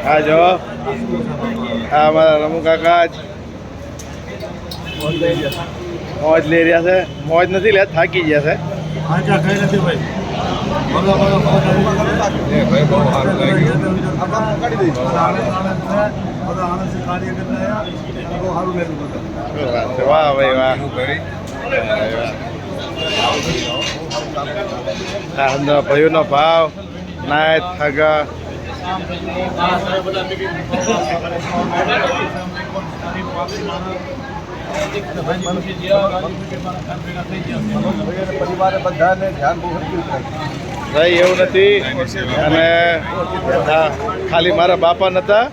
હા જો હા અમારા રમુ કાકા જ મોજ લઈ રહ્યા છે. મોજ નથી લે, થાકી ગયા છે. આજા કઈ નથી ભાઈ. વાહ ભાઈ વાહ. હા ભાઈઓનો ભાવ નાયત હગા પરિવારે બધાને ધ્યાન બહુ ભાઈ એવું નથી. અને ખાલી મારા બાપા નહોતા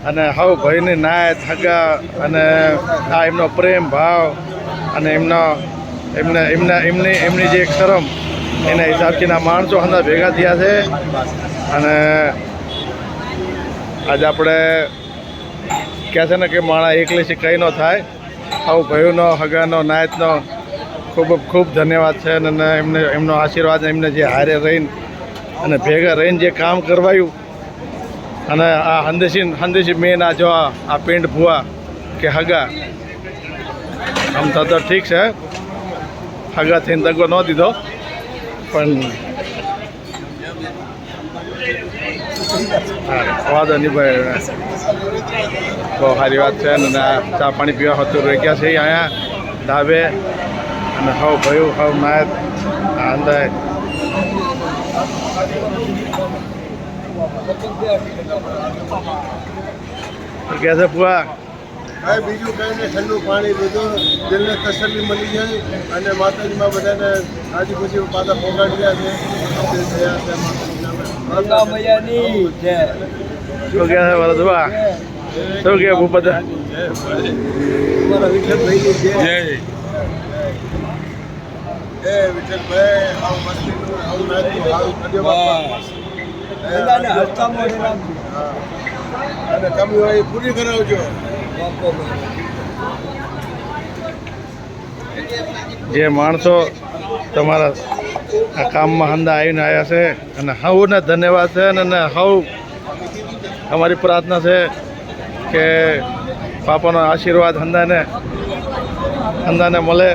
અને હવ ભાઈની નાયત હગા અને આ એમનો પ્રેમ ભાવ અને એમની જે એક શરમ એના હિસાબથી ના માણસો હંદા ભેગા થયા છે. અને આજે આપણે કહે છે ને કે માણા એકલીથી કંઈ ન થાય. આવું ભાઈઓનો હગાનો નાયતનો ખૂબ ખૂબ ધન્યવાદ છે. અને એમનો આશીર્વાદ એમને જે હારે રહીને અને ભેગા રહીને જે કામ કરવાયું. અને આ હંદેશી મેન આ જો આ પિંડ ભૂવા કે હગા આમ તો ઠીક છે, હગા થઈને દગો ન દીધો પણ હા વાંધો નહીં ભાઈ. બહુ સારી વાત છે. અને ચા પાણી પીવા હોતું રહી ગયા છે અહીંયા ધાબે. અને હવ ભયું હવ નાયત અંદર કે છે પુઆ બીજું કઈ ને ઠંડુ પાણી લીધું, દિલને તસલ્લી મળી જાય. અને માતાજીમાં બધાને આજે પછી પાછા પહોંચાડી ગયા છે. શું કહે છે વરદવા? શું કહે ભૂપત? અને તમે પૂરી કરાવજો. જે માણસો તમારા આ કામમાં હંદા આવીને આવ્યા છે અને હવને ધન્યવાદ છે. અને હવ અમારી પ્રાર્થના છે કે બાપાનો આશીર્વાદ હંદાને મળે.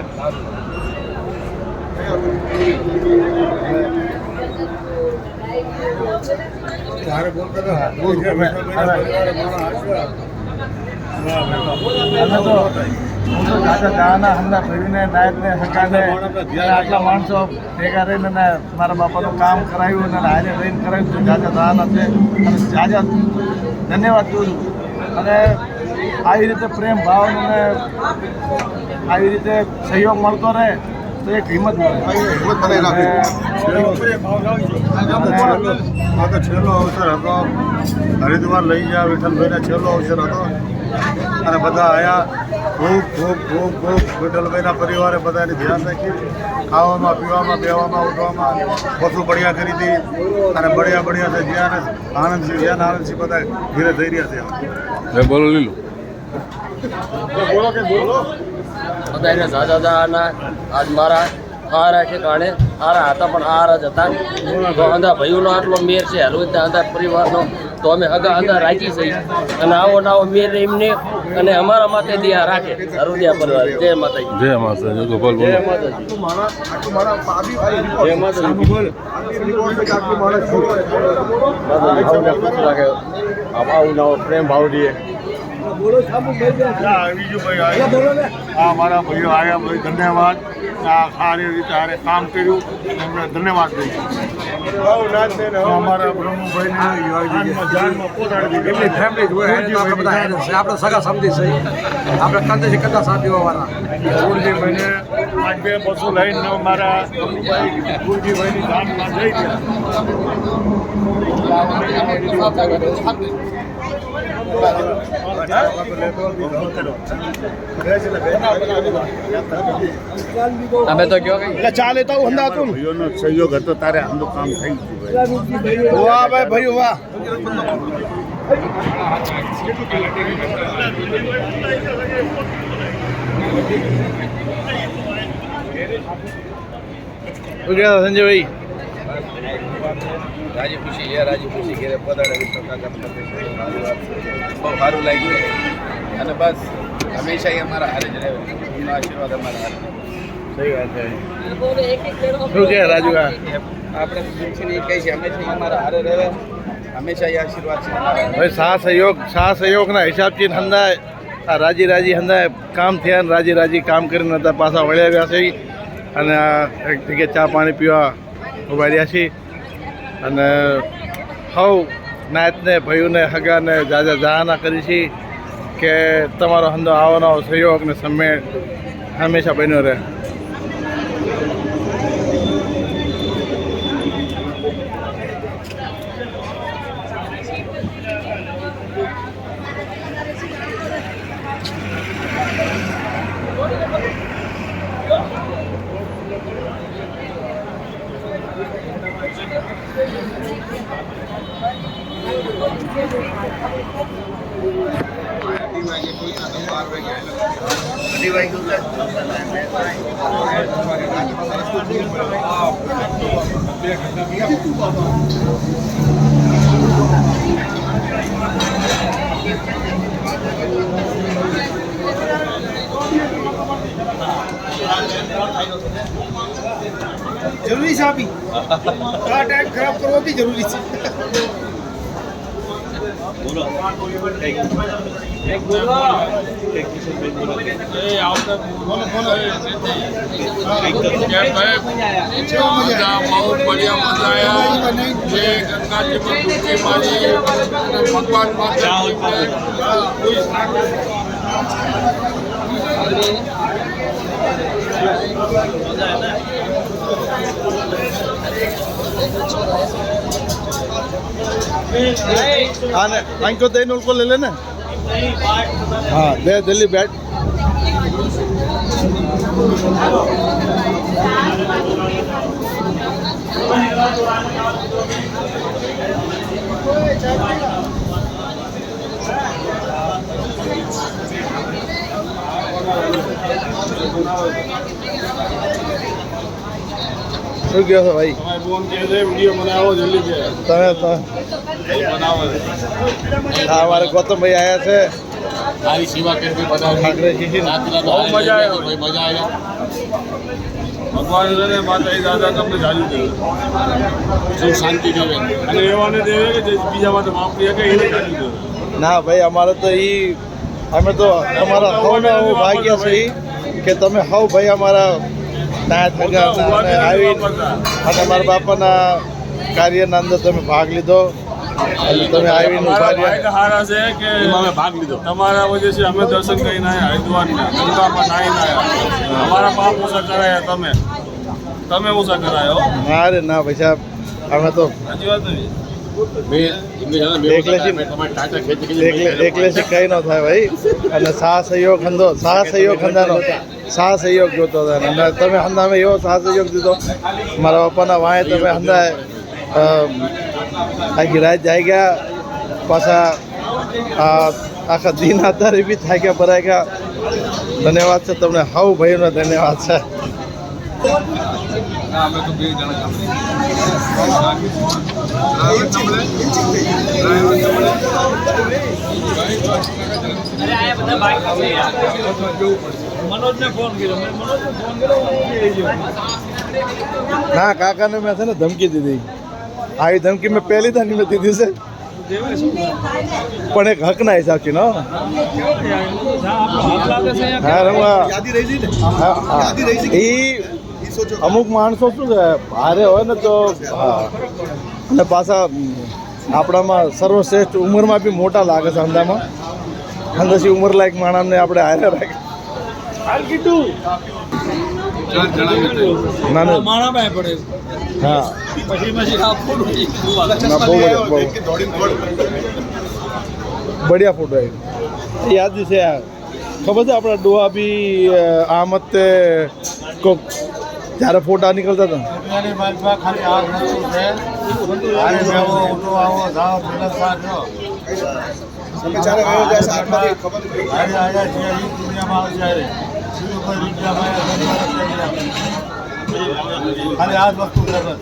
આટલા માણસો ભેગા રહીને મારા બાપાનું કામ કરાવ્યું અને હારે રહીને કરાવ્યું જાજા દાના છે. અને જાજા ધન્યવાદ કરું છું. અને આવી રીતે પ્રેમ ભાવ અને આવી રીતે સહયોગ મળતો રહે તો એક હિંમત મળે. છેલ્લો અવસર હતો, હરિદ્વાર લઈ ગયા વિઠ્ઠલભાઈને છેલ્લો અવસર હતો. અને બધા આયા ખૂબ ખૂબ ખૂબ ખૂબ વિઠ્ઠલભાઈના પરિવારે બધાને ધ્યાન રાખી ખાવામાં પીવામાં બેવામાં ઉઠવામાં બધું બઢિયા કરી હતી. અને બઢિયા છે જ્યાં આનંદસિંહ બધા ધીરે થઈ રહ્યા છે. બોલો લીલું બધાને દાદાના આજ મારા હારા ઠેકાણે હારા હતા પણ હારા જ હતા. તો અંધા ભાઈઓનો આટલો મેર છે હલવદ અંધા પરિવારનો, તો અમે અંધા રાજી છીએ. અને આવો નાવો મેર એમને અને અમારા માથે દિયા રાખે હરુદિયા પરિવાર. જય માતાજી. જય માતાજી. ગોપાલ બોલો. જય માતાજી. જય માતાજી. આવું નવો પ્રેમ ભાવ દે. બીજું ભાઈ હા મારા ભાઈઓ આવ્યા ભાઈ ધન્યવાદ. આ સારી રીતે હારે કામ કર્યું એમને ધન્યવાદ દઈએ. અમારા બ્રહ્મભાઈને જાનમાં પહોંચાડી દીધી. એટલી ફેમિલી જ હોય આપણે બધા આપણે સગા સમજી છીએ. આપણે કંદેથી કદા સાથીઓ વાળા ગુરજીભાઈને આજ 2 બસો લઈને મારા પ્રભુભાઈ ગુરજીભાઈની જાનમાં જઈ ગયા. તમે તો કયો કઈ એટલે ચા લેતા હું હંદા હતું. ભાઈઓનો સહયોગ હતો તારે આમનું કામ થઈ ગયું. વાહ ભાઈ ભાઈ વાહ. શું કહે સંજયભાઈ? રાજી ખુશી ઘેરે પધારે વિઠ્ઠલ કાકા બહુ સારું લાગ્યું અને બસ હંમેશા અમારા હારે જ રહે એમનો આશીર્વાદ અમારા હારે સહી વાત છે શું કે રાજુ આપણે દિલથી કહી છે હંમેશા અમારા હારે રહે હંમેશા એ આશીર્વાદ છે ભાઈ સાહ સહયોગના હિસાબથી હંધાય આ રાજી હંધાય કામ થયા ને રાજી કામ કરીને હતા પાછા વળ્યા છે અને એક જગ્યાએ ચા પાણી પીવા ઉભા રહ્યા છીએ અને હવ નાયતને ભાઈઓને હગાને જાના કરી છીએ કે તમારો હંધો આવવાનો સહયોગ ને સમેળ હંમેશા બન્યો રહે. જરૂરી છે આપી આ ટાઈમ ખરાબ કરવો બી જરૂરી છે. हाँ ने अंको दे नोल को ले लेना. हाँ दे दिल्ली बैठ. શું કહો છો ભાઈ? વિડીયો બનાવો જલ્દી છે તમે તો બનાવો હા અમારે ગૌતમભાઈ આવ્યા છે સારી સેવા કરવી બધા ઠાકરેજી. બહુ મજા આવી મજા આવી ભગવાન છે માતા દાદા તમને જાજુ દેવે સુખ શાંતિ દેવે અને એવાને દેવે કે જે બીજા માટે વાપરી શકે એને જાજુ દેવે. ના ભાઈ અમારે તો અમે તો અમારા હવના ભાગ્ય છે કે તમે હવ ભાઈ અમારા નાયત હગા અને આવીને અને અમારા બાપાના કાર્યના અંદર તમે ભાગ લીધો અને તમે આવીને ઉભા રહ્યા. હારા છે કે એમાં અમે ભાગ લીધો તમારા વજે છે અમે દર્શન કરીને આવ્યા હરિદ્વારના ગંગામાં નાહીને આવ્યા અમારા પાપ ઓછા કરાયા તમે ઓછા કરાયો ના રે ના ભાઈ સાહેબ અમે તો સાચી વાત નથી એકલેથી કઈ ન થાય ભાઈ. અને સાહ સહયોગ જોતો હતો અને તમે હંધામે એવો સાહ સહયોગ દીધો મારા પપ્પાના વાંહે તમે હંધાય આખી રાત જાય ગયા પાછા આખા દિન આધારે બી થાય ગયા ભરાઈ ગયા. ધન્યવાદ છે તમને હવ ભાઈનો ધન્યવાદ છે. ના કાકાને મેં છે ને ધમકી દીધી. આવી ધમકી મેં પહેલી તાની મેં દીધી છે પણ એક હકના હિસાબથી નો. હા રમવા એ અમુક માણસો શું છે હારે હોય ને તો અને પાછા આપણામાં સર્વશ્રેષ્ઠ ઉંમરમાં બી મોટા લાગે છે અંદામાં અંદાજી ઉંમર લાયક માણસને આપણે હારે રાખે. ના ના હા ના બહુ બઢિયા ફોટો આવી યાદ છે. ખબર છે આપણા ડોહા બી આમત તે કોક જ્યારે ફોટા નીકળતા હતા ખાલી આ વસ્તુ છે આને બેવો ઉઠો આવો જાઓ પેલા સાજો તમે ચારે ગયો જાય સાતમાંથી ખબર આયા જે આ દુનિયામાં આવશે આરે શું કોઈ વિદ્યામાં ખાલી આ વસ્તુ છે બસ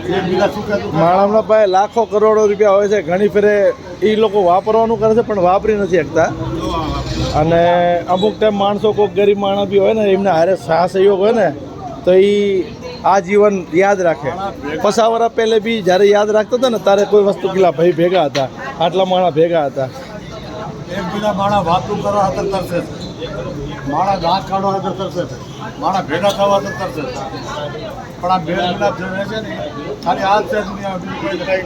એકબીજા સુખે દુઃખે માણસના પાસે લાખો કરોડો રૂપિયા હોય છે, ઘણી ફેરે એ લોકો વાપરવાનું કરે છે પણ વાપરી નથી શકતા. અને અમુક ટાઈમ માણસો કોઈ ગરીબ માણસ બી હોય ને એમને હારે સહસહયોગ હોય ને તો એ આ જીવન યાદ રાખે. 50 વર્ષ પહેલે બી જ્યારે યાદ રાખતો હતો ને ત્યારે કોઈ વસ્તુ પેલા ભાઈ ભેગા હતા, આટલા માણસ ભેગા હતા. એકબીજા માણસ વાતું કરવા હાથર તરસે છે, માણસ દાંત કાઢવા હાથર તરસે છે, માણસ ભેગા થવા હાથર તરસે છે. પણ આ ભેળ મિલાપ જે રહે છે ને ખાલી આ જ છે દુનિયા, બીજું કોઈ નથી.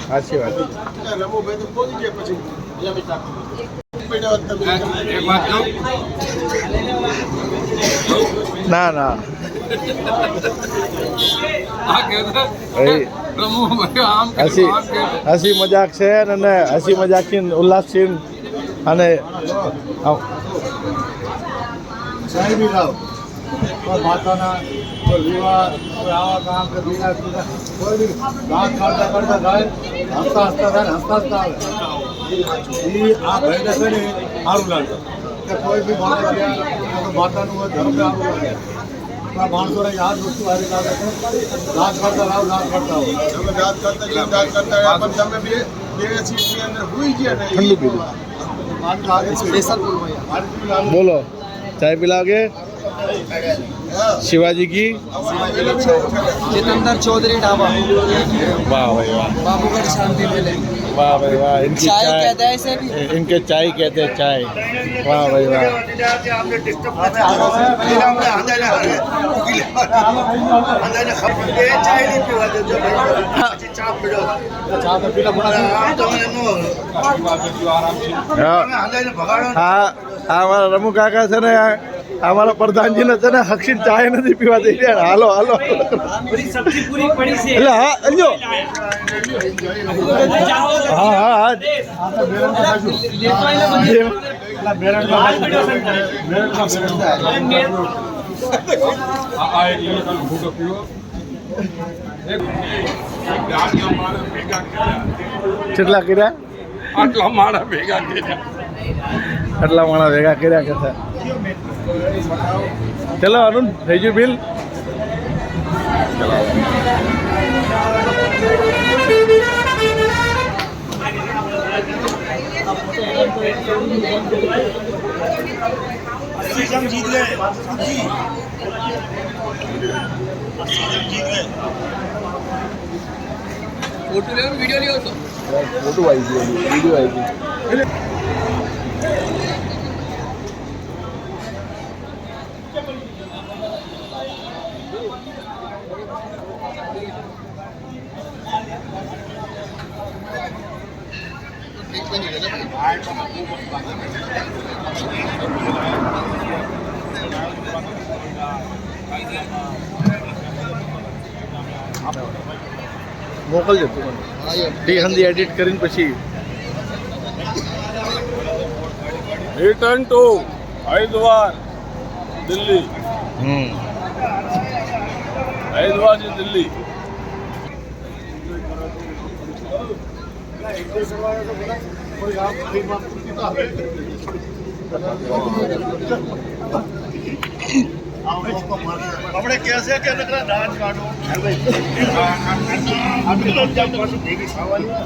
સાચી વાત. એક વાત કહું, ના ના આ કહેતા એ રમુભાઈ આમ કે હસી આમ કે હસી મજાક છે અને હસી મજાકથી ઉલ્લાસથી અને ચાય બી લાવ, કોઈ માતાના કોઈ વિવાહ, કોઈ આવા કામ કે બીજા બીજા કોઈ બી દાંત કાઢતા કાઢતા જાય, હસતા હસતા થાય ને હસતા હસતા આવે. એ આ ભાઈને છે ને સારું લાગે કે કોઈ બી માણસ ગયા તો માતાનું હોય ધર્મ સારું લાગે. આ માણસોને આ જ વસ્તુ સારી લાગે છે. દાંત કાઢતા લાવ, દાંત કાઢતા હોય. ઠંડુ પીધું. બોલો, ચાય पिलाओगे? शिवाजी की जितेंद्र चौधरी ढाबा, वाह भाई वाह, बाबूगढ़ शांति मेले। वाह भाई वाह. इनकी चाय चाय कहते हैं इसे भी। इनके चाय कहते हैं चाय. वाह भाई वाह. હા હા અમારા રમુ કાકા છે ને, અમારા પ્રધાનજીને છે ને હક્ષિત ચાય નથી પીવા દઈ રહ્યા. હાલો હાલો એટલે હા અલ્યો હા હા હા કેટલા કર્યા? આટલા માણસ ભેગા કર્યા. આટલા માણસ ભેગા કર્યા કરતા. ચલો અરુણ, થઈ ગયું બિલ? ફોટો લેવાનો વિડીયો લેવો તો ફોટો આવી ગયો, વિડીયો આવી ગયો. મોકલજો તું મને. તે હંધી એડિટ કરીને પછી રિટર્ન ટુ હરિદ્વાર દિલ્હી, હરિદ્વાર થી દિલ્હી. આપણે કહેશે કે નકરા દાંત કાઢો ભેગી ખાવાની.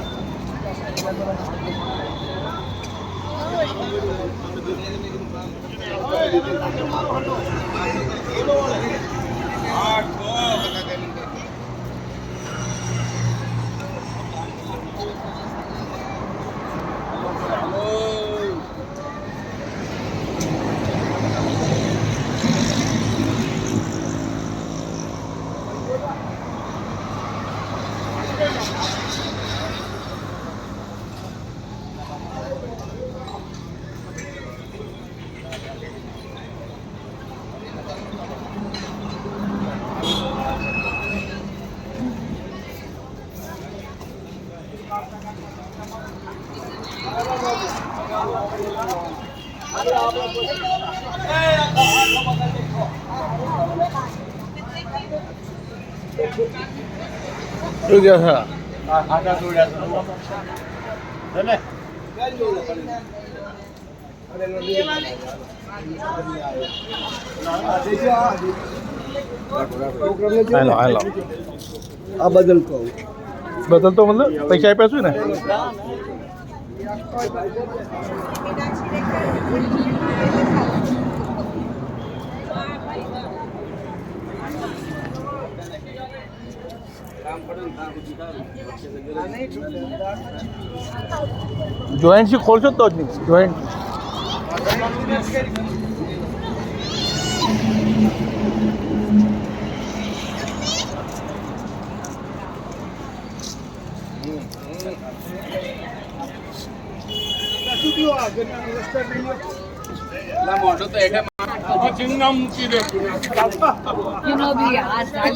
શું કહે છે? આટા જોડ્યા છે. હાલો હાલો આ બદલ કહું બદલતો મતલબ પૈસા આપ્યા છું ને જોઈન્ટ થી ખોલશો તો જ નહીં જોઈન્ટ મોટો તો એટલે You know the